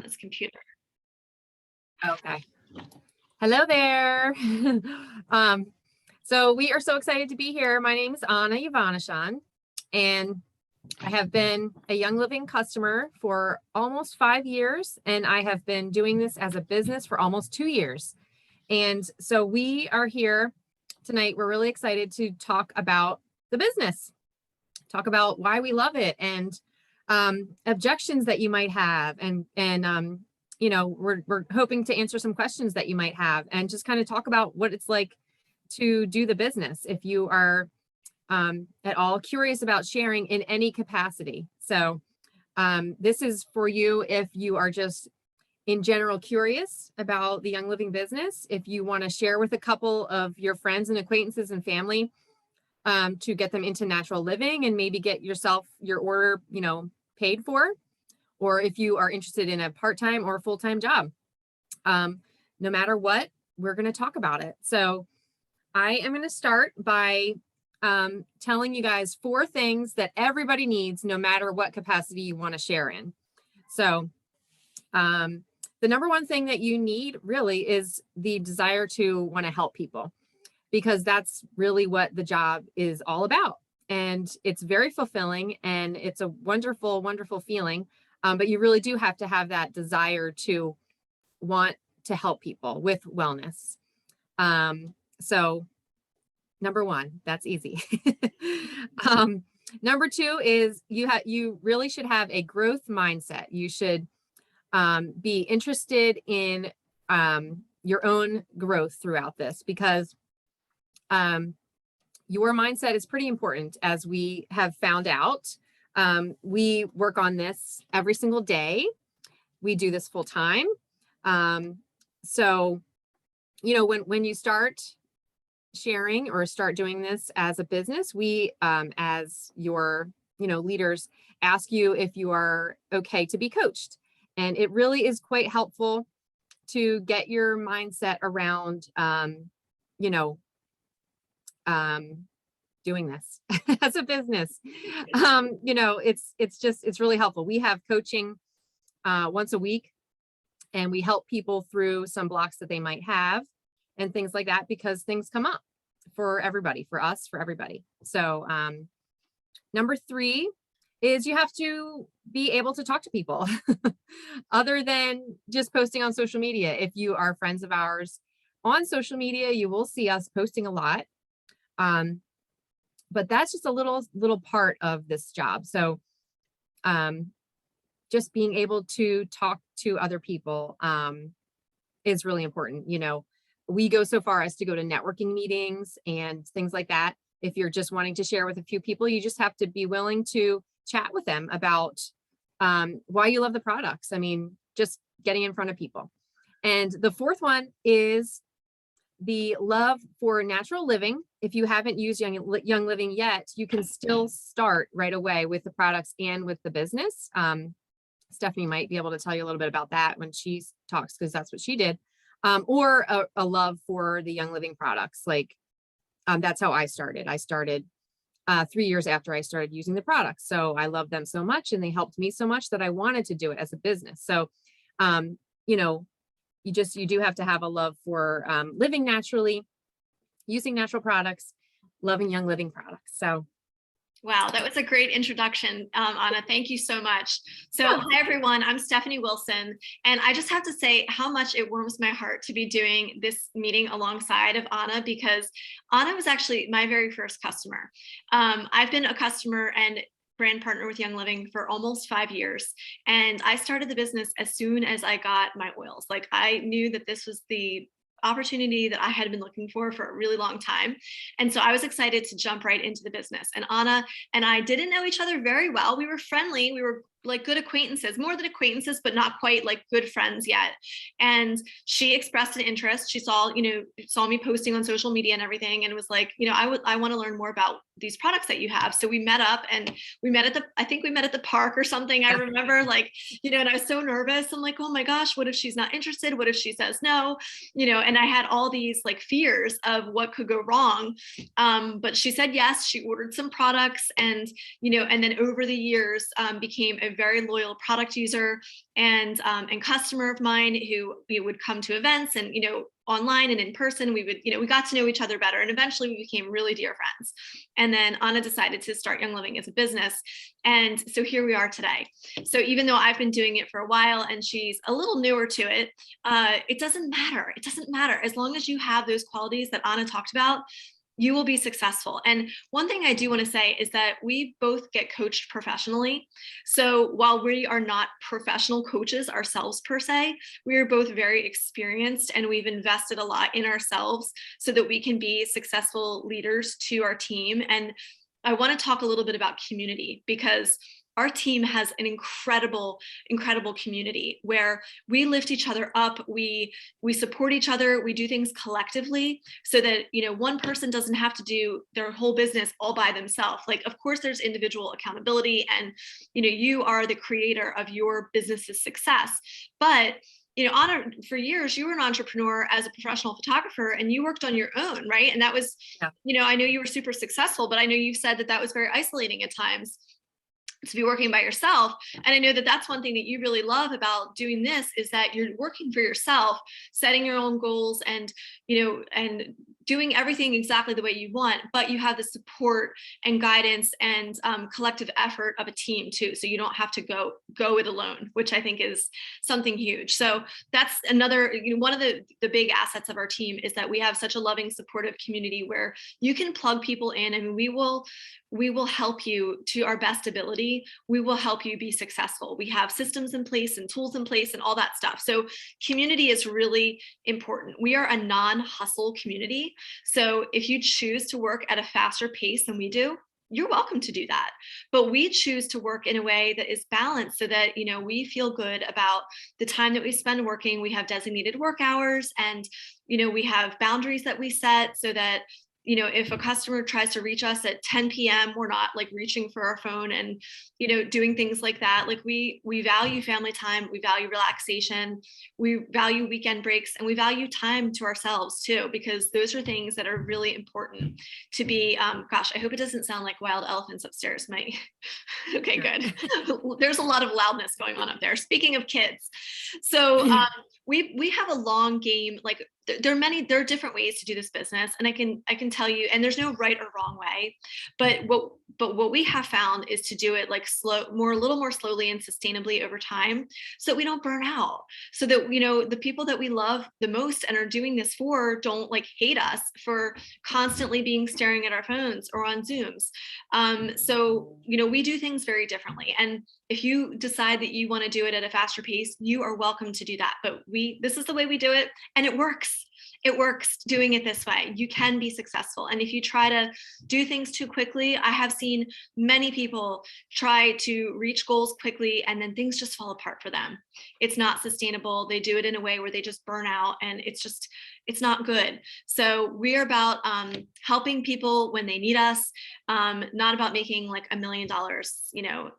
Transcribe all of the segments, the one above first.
this computer. Okay. Hello there. So we are so excited to be here. My name is Yevonishon, and I have been a Young Living customer for almost 5 years, and I have been doing this as a business for almost 2 years. And so we are here tonight. We're really excited to talk about the business, talk about why we love it, and objections that you might have, and you know, we're hoping to answer some questions that you might have, and just kind of talk about what it's like to do the business if you are at all curious about sharing in any capacity. So this is for you if you are just in general curious about the Young Living business, if you want to share with a couple of your friends and acquaintances and family to get them into natural living and maybe get yourself your order, you know, paid for, or if you are interested in a part-time or full-time job. No matter what, we're going to talk about it. So I am going to start by telling you guys 4 things that everybody needs, no matter what capacity you want to share in. So the number one thing that you need really is the desire to want to help people, because that's really what the job is all about. And it's very fulfilling, and it's a wonderful, wonderful feeling. But you really do have to have that desire to want to help people with wellness. So number one, that's easy. Number 2 is you really should have a growth mindset. You should be interested in your own growth throughout this, because your mindset is pretty important, as we have found out. We work on this every single day. We do this full time. So, you know, when you start sharing or start doing this as a business, we, as your, you know, leaders, ask you if you are okay to be coached. And it really is quite helpful to get your mindset around, you know, doing this as a business. You know, it's really helpful. We have coaching once a week, and we help people through some blocks that they might have and things like that, because things come up for everybody, for us, for everybody. So number 3 is you have to be able to talk to people other than just posting on social media. If you are friends of ours on social media, you will see us posting a lot. But that's just a little part of this job. So just being able to talk to other people is really important. You know, we go so far as to go to networking meetings and things like that. If you're just wanting to share with a few people, you just have to be willing to chat with them about why you love the products. I mean, just getting in front of people. And the 4th one is the love for natural living. If you haven't used Young Living yet, you can still start right away with the products and with the business. Stephanie might be able to tell you a little bit about that when she talks, because that's what she did. Or a love for the Young Living products. Like that's how I started. I started 3 years after I started using the products. So I love them so much, and they helped me so much that I wanted to do it as a business. So, you know, you do have to have a love for living naturally, using natural products, loving Young Living products. So. Wow, that was a great introduction, Anna. Thank you so much. So hi, everyone. I'm Stephanie Wilson, and I just have to say how much it warms my heart to be doing this meeting alongside of Anna, because Anna was actually my very first customer. I've been a customer and brand partner with Young Living for almost 5 years. And I started the business as soon as I got my oils. Like, I knew that this was the opportunity that I had been looking for a really long time. And so I was excited to jump right into the business. And Anna and I didn't know each other very well. We were friendly. We were like good acquaintances, more than acquaintances, but not quite like good friends yet. And she expressed an interest. She saw me posting on social media and everything, and was like, I want to learn more about these products that you have. So we met up, and I think we met at the park or something. I remember, like, and I was so nervous. I'm like, oh my gosh, what if she's not interested? What if she says no? And I had all these like fears of what could go wrong. But she said yes. She ordered some products, and and then over the years became a very loyal product user and customer of mine who would come to events and online and in person. We would we got to know each other better, and eventually we became really dear friends. And then Anna decided to start Young Living as a business, and so here we are today. So even though I've been doing it for a while and she's a little newer to it, it doesn't matter. It doesn't matter as long as you have those qualities that Anna talked about. You will be successful. And one thing I do want to say is that we both get coached professionally. So while we are not professional coaches ourselves per se, we are both very experienced, and we've invested a lot in ourselves so that we can be successful leaders to our team. And I want to talk a little bit about community, because our team has an incredible community where we lift each other up. We support each other. We do things collectively so that, one person doesn't have to do their whole business all by themselves. Like, of course, there's individual accountability, and, you are the creator of your business's success. But Anna, for years, you were an entrepreneur as a professional photographer, and you worked on your own, right? And that was, I know you were super successful, but I know you said that was very isolating at times to be working by yourself. And I know that that's one thing that you really love about doing this, is that you're working for yourself, setting your own goals, and, and doing everything exactly the way you want, but you have the support and guidance and collective effort of a team too. So you don't have to go it alone, which I think is something huge. So that's another, one of the big assets of our team is that we have such a loving, supportive community where you can plug people in, and we will help you to our best ability. We will help you be successful. We have systems in place and tools in place and all that stuff. So community is really important. We are a non-hustle community. So if you choose to work at a faster pace than we do, you're welcome to do that. But we choose to work in a way that is balanced so that, we feel good about the time that we spend working. We have designated work hours, and, we have boundaries that we set so that, if a customer tries to reach us at 10 p.m., we're not like reaching for our phone and, doing things like that. Like we value family time, we value relaxation, we value weekend breaks, and we value time to ourselves too, because those are things that are really important to be, gosh, I hope it doesn't sound like wild elephants upstairs. Okay, good. There's a lot of loudness going on up there. Speaking of kids. So, we have a long game. Like there are different ways to do this business, and I can tell you, and there's no right or wrong way, but what we have found is to do it like a little more slowly and sustainably over time, so that we don't burn out, so that the people that we love the most and are doing this for don't like hate us for constantly being staring at our phones or on Zooms. So we do things very differently, and if you decide that you want to do it at a faster pace, you are welcome to do that. But this is the way we do it, and it works. It works doing it this way. You can be successful. And if you try to do things too quickly, I have seen many people try to reach goals quickly, and then things just fall apart for them. It's not sustainable. They do it in a way where they just burn out, and it's not good. So we're about helping people when they need us, not about making like $1 million,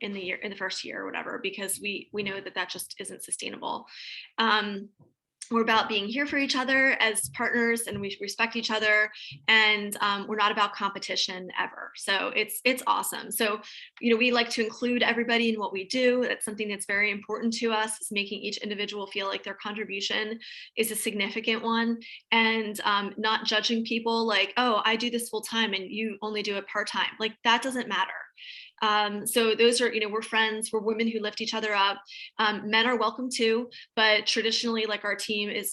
in the first year or whatever, because we know that just isn't sustainable. We're about being here for each other as partners, and we respect each other, and we're not about competition ever. So it's awesome. So we like to include everybody in what we do. That's something that's very important to us, is making each individual feel like their contribution is a significant one, and not judging people like, oh, I do this full time and you only do it part time. Like that doesn't matter. So those are, we're friends, we're women who lift each other up. Men are welcome too, but traditionally, like our team is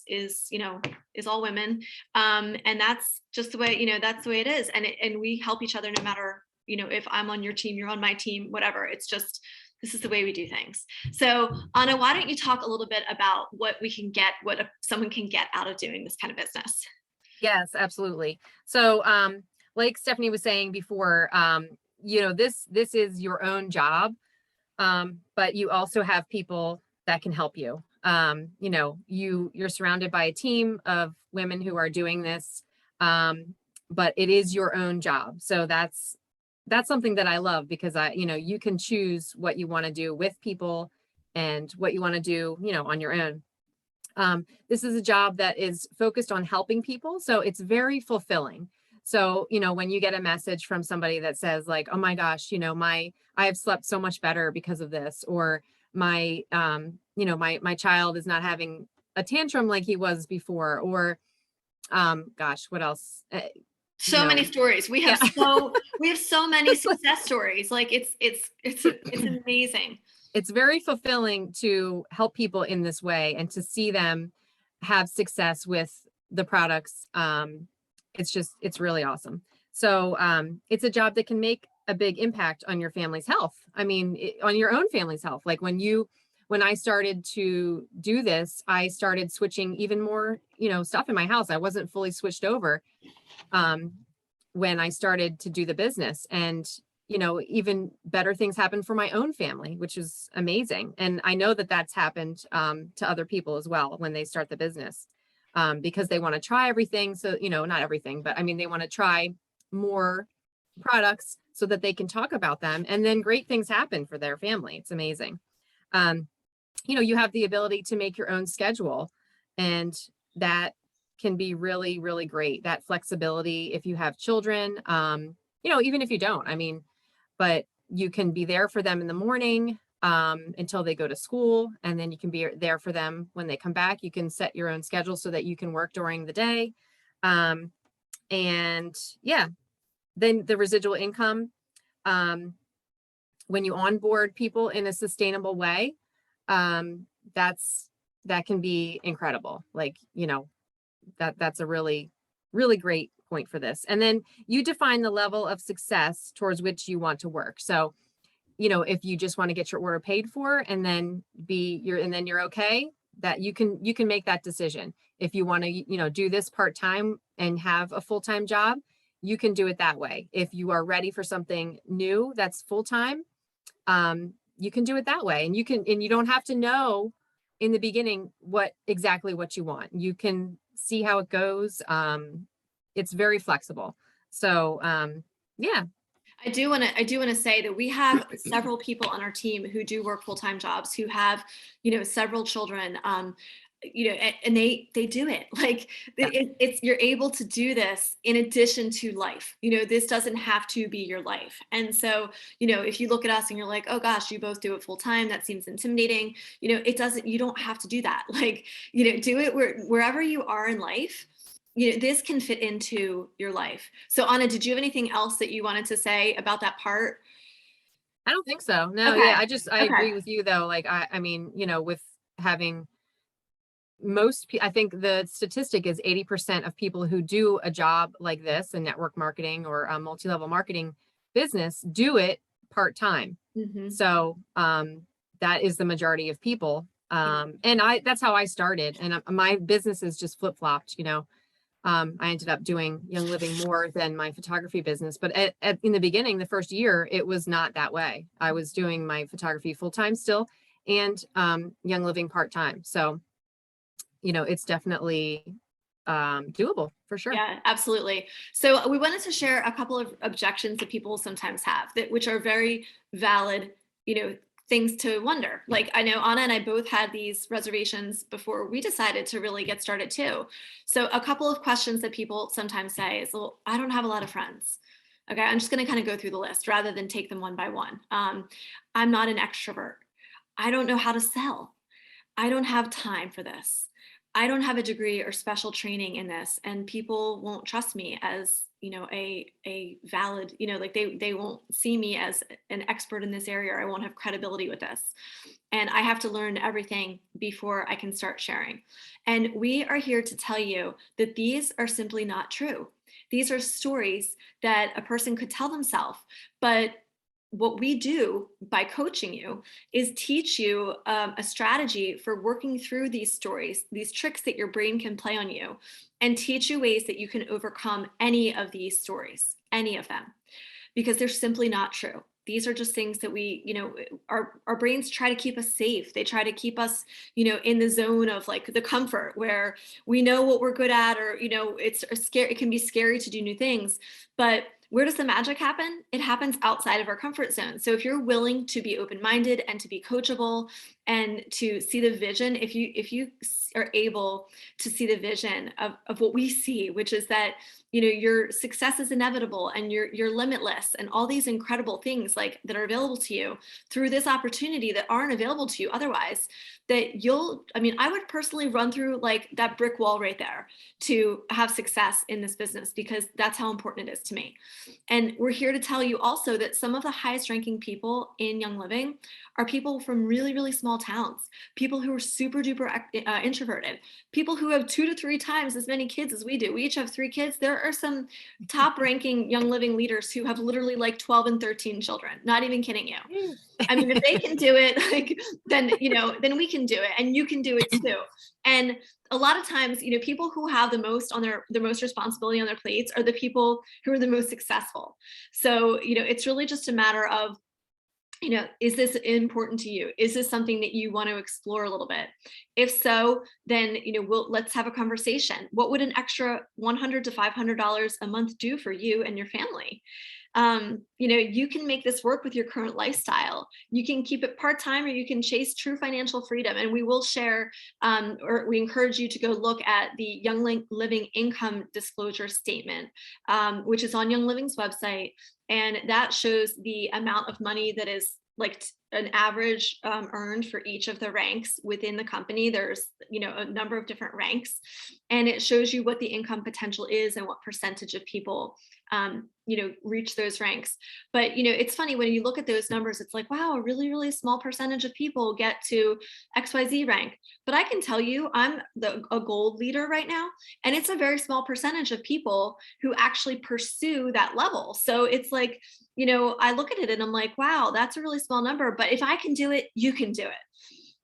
all women. And that's just the way, that's the way it is. And we help each other no matter, if I'm on your team, you're on my team, whatever. It's just, this is the way we do things. So Anna, why don't you talk a little bit about what someone can get out of doing this kind of business? Yes, absolutely. So, like Stephanie was saying before, this is your own job, but you also have people that can help you. You're surrounded by a team of women who are doing this, but it is your own job. So that's that's something that I love, because you can choose what you want to do with people and what you want to do, on your own. This is a job that is focused on helping people, so it's very fulfilling. So, when you get a message from somebody that says like, oh my gosh, I have slept so much better because of this, or my child is not having a tantrum like he was before, or gosh, what else? So many stories. We have Yeah. we have so many success stories. Like it's amazing. It's very fulfilling to help people in this way and to see them have success with the products. It's really awesome. So it's a job that can make a big impact on your family's health. I mean, on your own family's health. Like when I started to do this, I started switching even more, stuff in my house. I wasn't fully switched over when I started to do the business, and even better things happened for my own family, which is amazing. And I know that that's happened to other people as well when they start the business, because they want to try everything. So, not everything, but I mean, they want to try more products so that they can talk about them, and then great things happen for their family. It's amazing. You have the ability to make your own schedule, and that can be really, really great. That flexibility, if you have children, even if you don't, I mean, but you can be there for them in the morning until they go to school, and then you can be there for them when they come back. You can set your own schedule so that you can work during the day. And yeah, then the residual income, when you onboard people in a sustainable way, that can be incredible. Like, that's a really, really great point for this. And then you define the level of success towards which you want to work. So, if you just want to get your order paid for and then you're okay, that you can make that decision. If you want to, do this part-time and have a full-time job, you can do it that way. If you are ready for something new that's full-time, you can do it that way. And you don't have to know in the beginning exactly what you want. You can see how it goes. It's very flexible. So yeah. I do want to say that we have several people on our team who do work full-time jobs, who have, several children, and they do it. Like it's you're able to do this in addition to life. This doesn't have to be your life. And so, if you look at us and you're like, oh gosh, you both do it full time, that seems intimidating. It doesn't. You don't have to do that. Like, do it wherever you are in life. This can fit into your life. So Anna, did you have anything else that you wanted to say about that part? I don't think so. No. Okay. Yeah. I agree with you though. Like, I mean, with having I think the statistic is 80% of people who do a job like this in network marketing or a multi-level marketing business do it part-time. Mm-hmm. So that is the majority of people. And that's how I started. And my business is just flip-flopped, I ended up doing Young Living more than my photography business. But in the beginning, the first year, it was not that way. I was doing my photography full-time still and Young Living part-time. So, it's definitely doable for sure. Yeah, absolutely. So we wanted to share a couple of objections that people sometimes have, which are very valid, things to wonder. Like, I know Anna and I both had these reservations before we decided to really get started too. So a couple of questions that people sometimes say is, well, I don't have a lot of friends. Okay, I'm just going to kind of go through the list rather than take them one by one. I'm not an extrovert. I don't know how to sell. I don't have time for this. I don't have a degree or special training in this, and people won't trust me as, a valid, like they won't see me as an expert in this area, or I won't have credibility with this. And I have to learn everything before I can start sharing. And we are here to tell you that these are simply not true. These are stories that a person could tell themselves, but what we do by coaching you is teach you a strategy for working through these stories, these tricks that your brain can play on you, and teach you ways that you can overcome any of these stories, any of them, because they're simply not true. These are just things that we, our brains try to keep us safe. They try to keep us, in the zone of like the comfort where we know what we're good at, or, it's scary. It can be scary to do new things, but where does the magic happen? It happens outside of our comfort zone. So if you're willing to be open-minded and to be coachable and to see the vision, if you are able to see the vision of what we see, which is that, you know, your success is inevitable and you're limitless and all these incredible things like that are available to you through this opportunity that aren't available to you otherwise, that you'll, I mean, I would personally run through like that brick wall right there to have success in this business, because that's how important it is to me. And we're here to tell you also that some of the highest ranking people in Young Living are people from really, really small towns, people who are super duper introverted, people who have 2 to 3 times as many kids as we do. We each have 3 kids. There are some top ranking Young Living leaders who have literally like 12 and 13 children. Not even kidding you. I mean, if they can do it, like, then, you know, then we can do it, and you can do it too. And a lot of times, you know, people who have the most on their most responsibility on their plates are the people who are the most successful. So, you know, it's really just a matter of, you know, is this important to you? Is this something that you want to explore a little bit? If so, then, you know, let's have a conversation. What would an extra $100 to $500 a month do for you and your family? You know, you can make this work with your current lifestyle. You can keep it part-time, or you can chase true financial freedom. And we will share, or we encourage you to go look at the Young Living income disclosure statement, which is on Young Living's website. And that shows the amount of money that is like an average earned for each of the ranks within the company. There's, you know, a number of different ranks, and it shows you what the income potential is and what percentage of people, you know, reach those ranks. But, you know, it's funny when you look at those numbers, it's like, wow, a really, really small percentage of people get to XYZ rank. But I can tell you, I'm a gold leader right now, and it's a very small percentage of people who actually pursue that level. So it's like, you know, I look at it and I'm like, wow, that's a really small number. But if I can do it, you can do it.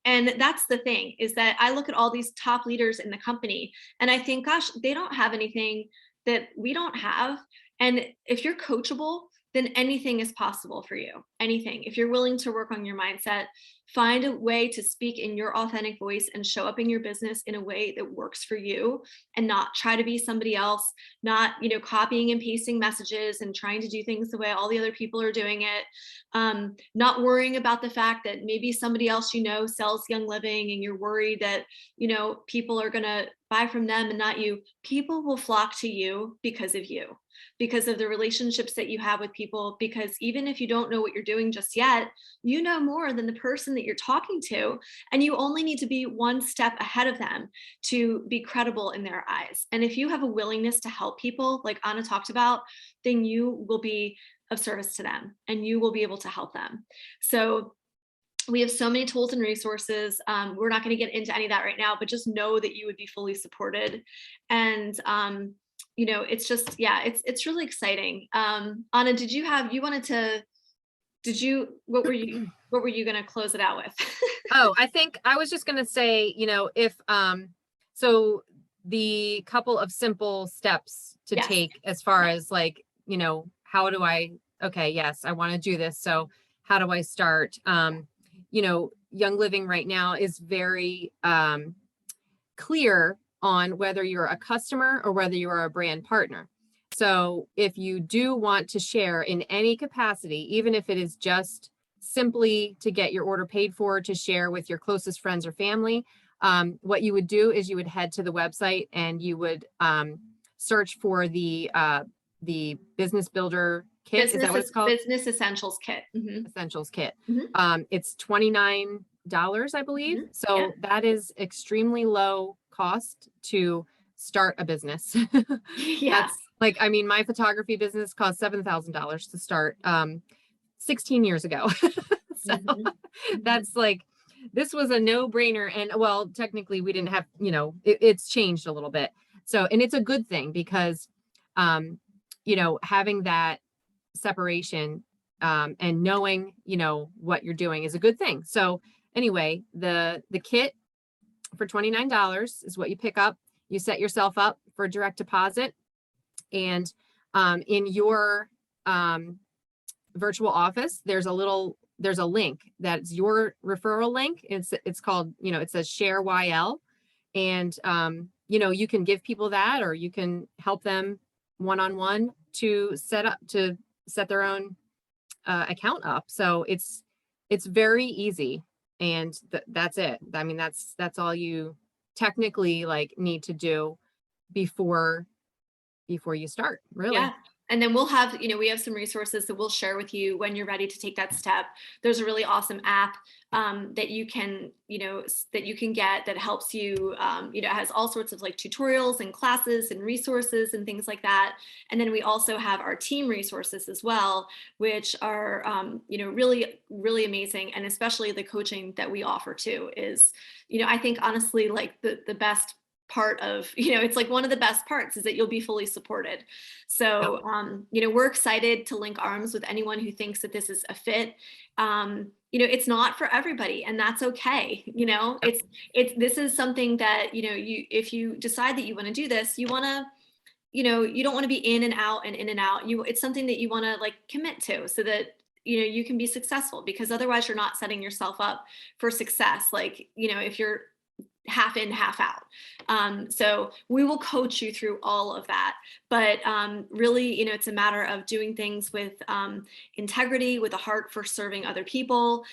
And that's the thing, is that I look at all these top leaders in the company and I think, gosh, they don't have anything that we don't have. And if you're coachable, then anything is possible for you. Anything. If you're willing to work on your mindset, find a way to speak in your authentic voice and show up in your business in a way that works for you, and not try to be somebody else, not, you know, copying and pasting messages and trying to do things the way all the other people are doing it. Not worrying about the fact that maybe somebody else, you know, sells Young Living and you're worried that, you know, people are going to buy from them and not you. People will flock to you because of you, because of the relationships that you have with people, because even if you don't know what you're doing just yet, you know more than the person that you're talking to, and you only need to be one step ahead of them to be credible in their eyes. And if you have a willingness to help people, like Anna talked about, then you will be of service to them and you will be able to help them. So we have so many tools and resources. We're not going to get into any of that right now, but just know that you would be fully supported. And, you know, it's just, yeah, it's really exciting. Anna, what were you going to close it out with? Oh, I think I was just going to say, you know, if, so the couple of simple steps to Yes. take as far as like, you know, how do I, okay, yes, I want to do this. So how do I start? You know, Young Living right now is very clear on whether you're a customer or whether you are a brand partner. So if you do want to share in any capacity, even if it is just simply to get your order paid for, to share with your closest friends or family, what you would do is you would head to the website and you would search for the business builder kit. Is that what it's called? Business Essentials Kit. Mm-hmm. Essentials Kit. Mm-hmm. It's $29, I believe. Mm-hmm. So yeah, that is extremely low cost to start a business. Yeah. That's like, I mean, my photography business cost $7,000 to start 16 years ago. So mm-hmm. That's like, this was a no-brainer. And well, technically we didn't have, you know, it's changed a little bit. So, and it's a good thing because, you know, having that separation and knowing, you know, what you're doing is a good thing. So anyway, the kit for $29 is what you pick up. You set yourself up for direct deposit, and in your virtual office, there's a link that's your referral link. It's called, you know, it says Share YL, and you know, you can give people that, or you can help them one-on-one to set their own account up. So it's very easy, and that's it. I mean, that's all you technically like need to do before you start, really. Yeah. And then we'll have, we have some resources that we'll share with you when you're ready to take that step. There's a really awesome app that you can, that you can get that helps you, it has all sorts of like tutorials and classes and resources and things like that. And then we also have our team resources as well, which are, really, really amazing. And especially the coaching that we offer too is, I think honestly, like the best part of, it's like one of the best parts is that you'll be fully supported. So, we're excited to link arms with anyone who thinks that this is a fit. It's not for everybody, and that's okay. This is something that, if you decide that you want to do this, you want to, you don't want to be in and out and in and out. It's something that you want to like commit to so that, you can be successful, because otherwise you're not setting yourself up for success. Like, if you're half in, half out. So we will coach you through all of that. But really, it's a matter of doing things with integrity, with a heart for serving other people,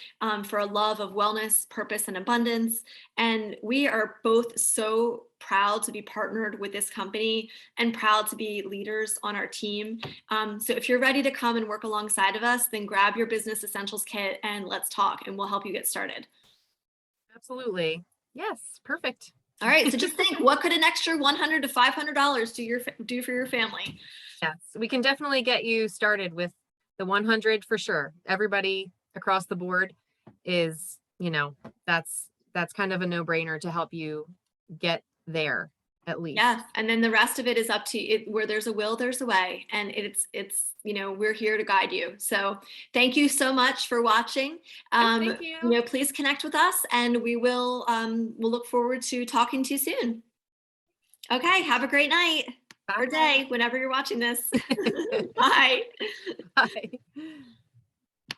for a love of wellness, purpose, and abundance. And we are both so proud to be partnered with this company and proud to be leaders on our team. So if you're ready to come and work alongside of us, then grab your business essentials kit and let's talk, and we'll help you get started. Absolutely. Yes, perfect. All right. So just think, what could an extra $100 to $500 do for your family? Yes, we can definitely get you started with the 100 for sure. Everybody across the board is, that's kind of a no-brainer to help you get there at least. Yeah. And then the rest of it is up to it. Where there's a will, there's a way. And it's, we're here to guide you. So thank you so much for watching. Thank you. Please connect with us, and we'll look forward to talking to you soon. Okay. Have a great night. Bye. Or day, whenever you're watching this. Bye. Bye.